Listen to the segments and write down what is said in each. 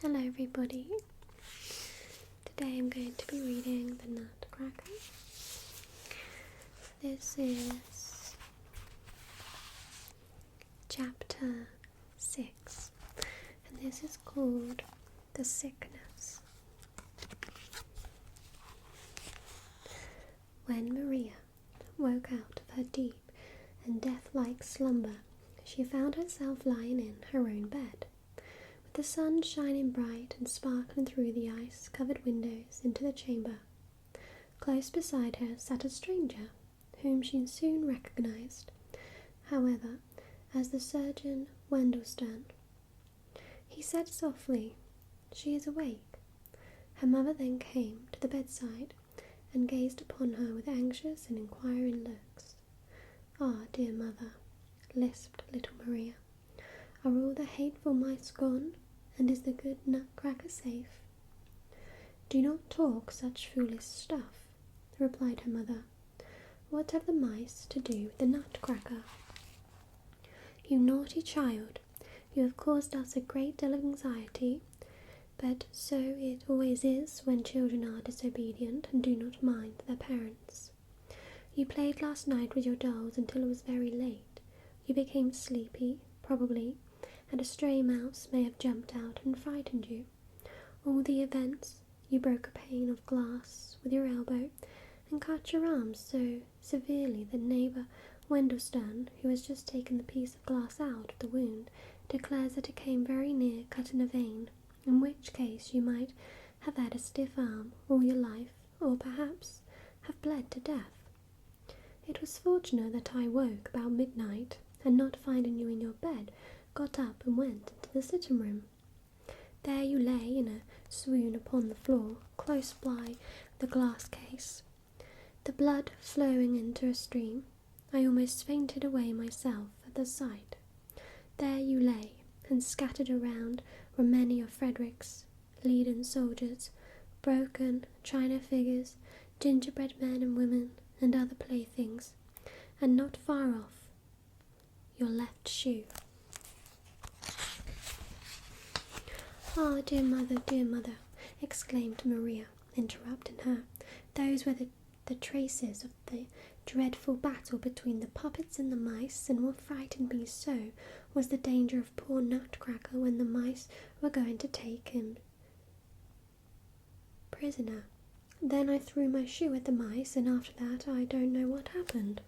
Hello everybody. Today I'm going to be reading the Nutcracker. This is chapter 6 and this is called The Sickness. When Maria woke out of her deep and death-like slumber, she found herself lying in her own bed, with the sun shining bright and sparkling through the ice-covered windows into the chamber. Close beside her sat a stranger, whom she soon recognized, however, as the surgeon Wendelstern. He said softly, "She is awake." Her mother then came to the bedside and gazed upon her with anxious and inquiring looks. "Ah, dear mother," lisped little Maria, "are all the hateful mice gone, and is the good Nutcracker safe?" "Do not talk such foolish stuff," replied her mother. "What have the mice to do with the Nutcracker?" "You naughty child, you have caused us a great deal of anxiety, but so it always is when children are disobedient and do not mind their parents. You played last night with your dolls until it was very late. You became sleepy, probably, and a stray mouse may have jumped out and frightened you. All the events, you broke a pane of glass with your elbow and cut your arm so severely that neighbour Wendelstern, who has just taken the piece of glass out of the wound, declares that it came very near cutting a vein, in which case you might have had a stiff arm all your life, or perhaps have bled to death. It was fortunate that I woke about midnight, and not finding you in your bed, got up and went into the sitting room. There you lay in a swoon upon the floor, close by the glass case, the blood flowing into a stream. I almost fainted away myself at the sight. There you lay, and scattered around were many of Frederick's leaden soldiers, broken china figures, gingerbread men and women, and other playthings, and not far off, your left shoe." "Ah, dear mother," exclaimed Maria, interrupting her. "Those were the traces of the dreadful battle between the puppets and the mice, and what frightened me so was the danger of poor Nutcracker when the mice were going to take him prisoner. Then I threw my shoe at the mice, and after that I don't know what happened."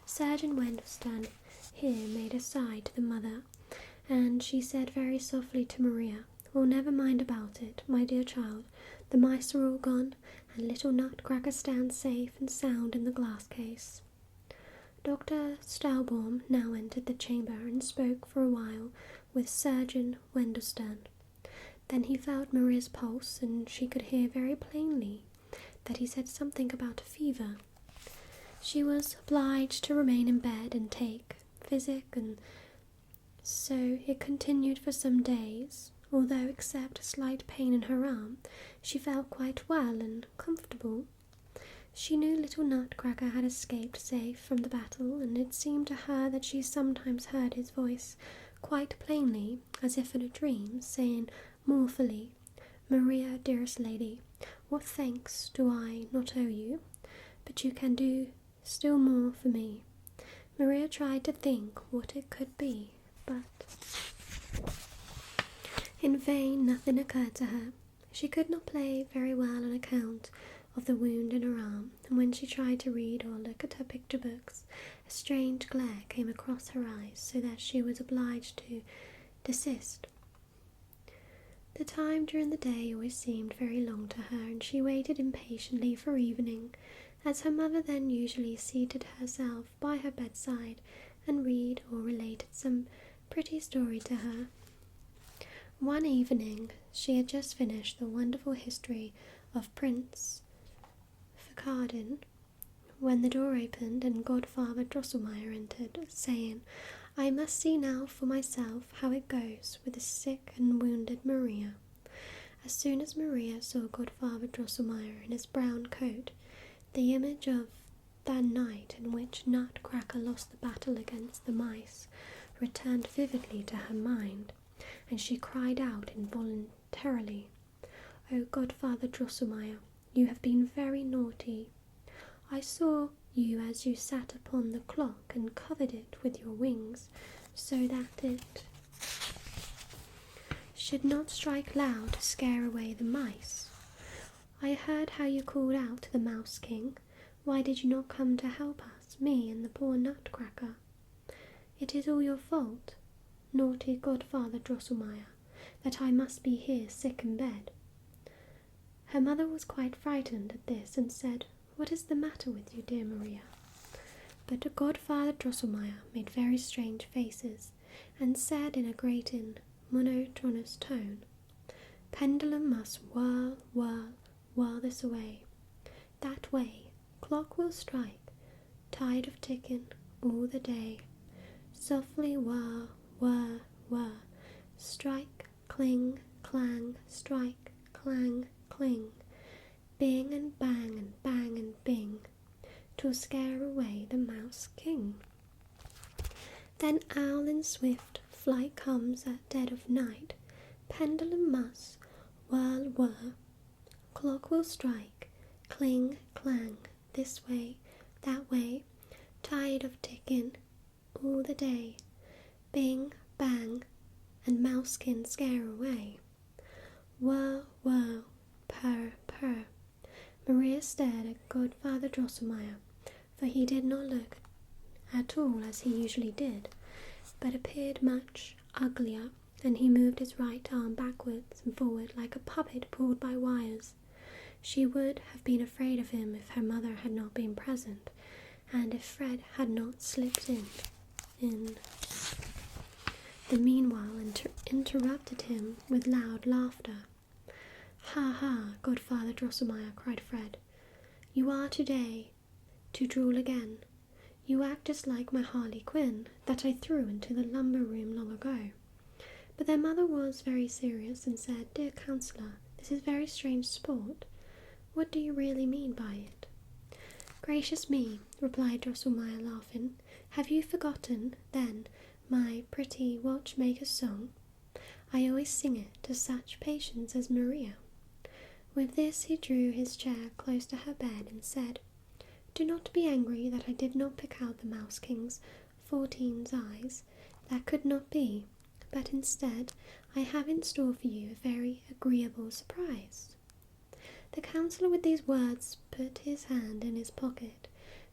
Surgeon Wendelstern here made a sign to the mother, and she said very softly to Maria, "Well, never mind about it, my dear child. The mice are all gone, and little Nutcracker stands safe and sound in the glass case." Dr. Stahlbaum now entered the chamber and spoke for a while with Surgeon Wendelstern. Then he felt Maria's pulse, and she could hear very plainly that he said something about a fever. She was obliged to remain in bed and take physic, and so it continued for some days, although except a slight pain in her arm, she felt quite well and comfortable. She knew little Nutcracker had escaped safe from the battle, and it seemed to her that she sometimes heard his voice quite plainly, as if in a dream, saying mournfully, "Maria, dearest lady, what thanks do I not owe you? But you can do still more for me." Maria tried to think what it could be, but in vain. Nothing occurred to her. She could not play very well on account of the wound in her arm, and when she tried to read or look at her picture books, a strange glare came across her eyes, so that she was obliged to desist. The time during the day always seemed very long to her, and she waited impatiently for evening, as her mother then usually seated herself by her bedside and read or related some pretty story to her. One evening she had just finished the wonderful history of Prince Facardin, when the door opened and Godfather Drosselmeyer entered, saying, "I must see now for myself how it goes with the sick and wounded Maria." As soon as Maria saw Godfather Drosselmeyer in his brown coat, the image of that night in which Nutcracker lost the battle against the mice returned vividly to her mind, and she cried out involuntarily, "Oh, Godfather Drosselmeyer, you have been very naughty. I saw you as you sat upon the clock and covered it with your wings, so that it should not strike loud to scare away the mice. I heard how you called out to the Mouse King. Why did you not come to help us, me and the poor Nutcracker? It is all your fault, naughty Godfather Drosselmeyer, that I must be here sick in bed." Her mother was quite frightened at this and said, "What is the matter with you, dear Maria?" But Godfather Drosselmeyer made very strange faces and said in a grating, monotonous tone, "Pendulum must whirl, whirl, whirl this way, that way, clock will strike, tide of ticking all the day, softly whir, whir, whir, strike, cling, clang, strike, clang, cling, bing and bang and bing, to scare away the Mouse King. Then owl in swift flight comes at dead of night, pendulum must whirl, whir, clock will strike, cling, clang, this way, that way, tide of ticking all the day, bing, bang, and Mousekin scare away. Whir, whir, purr, purr." Maria stared at Godfather Drosselmeyer, for he did not look at all as he usually did, but appeared much uglier, and he moved his right arm backwards and forward like a puppet pulled by wires. She would have been afraid of him if her mother had not been present, and if Fred had not slipped in the meanwhile interrupted him with loud laughter. "Ha ha, Godfather Drosselmeyer," cried Fred. "You are today to drool again. You act just like my Harley Quinn that I threw into the lumber room long ago." But their mother was very serious and said, "Dear counsellor, this is very strange sport. What do you really mean by it?" "Gracious me," replied Drosselmeyer, laughing. "Have you forgotten, then, my pretty watchmaker's song? I always sing it to such patients as Maria." With this he drew his chair close to her bed and said, "Do not be angry that I did not pick out the Mouse King's 14 eyes. That could not be, but instead I have in store for you a very agreeable surprise." The counsellor with these words put his hand in his pocket,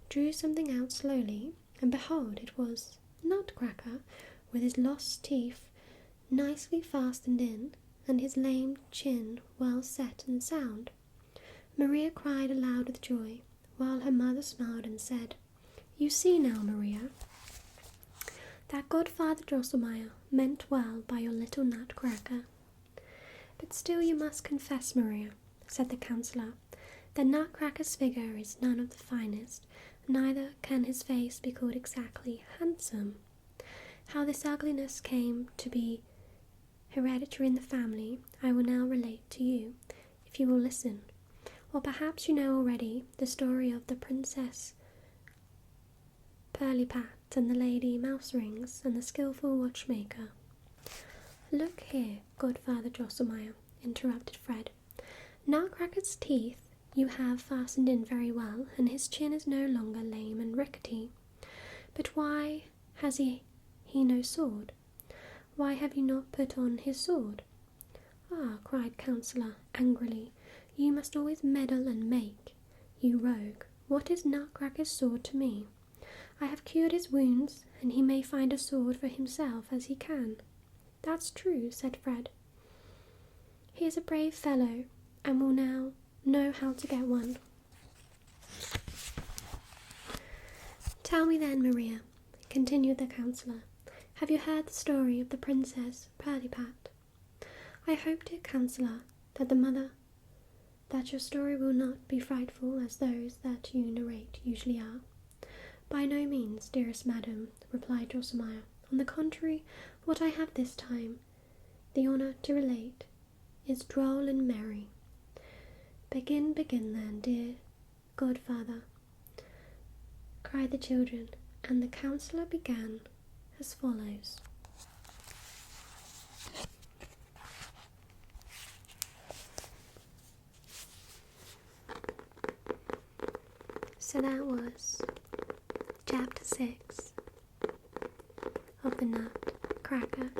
drew something out slowly, and behold, it was Nutcracker, with his lost teeth nicely fastened in, and his lame chin well set and sound. Maria cried aloud with joy, while her mother smiled and said, "You see now, Maria, that Godfather Drosselmeyer meant well by your little Nutcracker." "But still you must confess, Maria," said the counsellor, "that Nutcracker's figure is none of the finest, neither can his face be called exactly handsome. How this ugliness came to be hereditary in the family, I will now relate to you, if you will listen. Or perhaps you know already the story of the Princess Pirlipat and the Lady Mouserings and the skilful watchmaker." "Look here, Godfather Drosselmeyer," interrupted Fred. "Nutcracker's teeth you have fastened in very well, and his chin is no longer lame and rickety. But why has he no sword? Why have you not put on his sword?" "Ah," cried Counsellor angrily, "you must always meddle and make. You rogue, what is Nutcracker's sword to me? I have cured his wounds, and he may find a sword for himself as he can." "That's true," said Fred. "He is a brave fellow, and will now know how to get one." "Tell me then, Maria," continued the counsellor, "have you heard the story of the Princess Pirlipat? I hope, dear counsellor, that your story will not be frightful as those that you narrate usually are." "By no means, dearest madam," replied Drosselmeyer. "On the contrary, what I have this time the honour to relate is droll and merry." Begin then, dear godfather," cried the children, and the counsellor began as follows. So that was chapter 6 of the Nutcracker.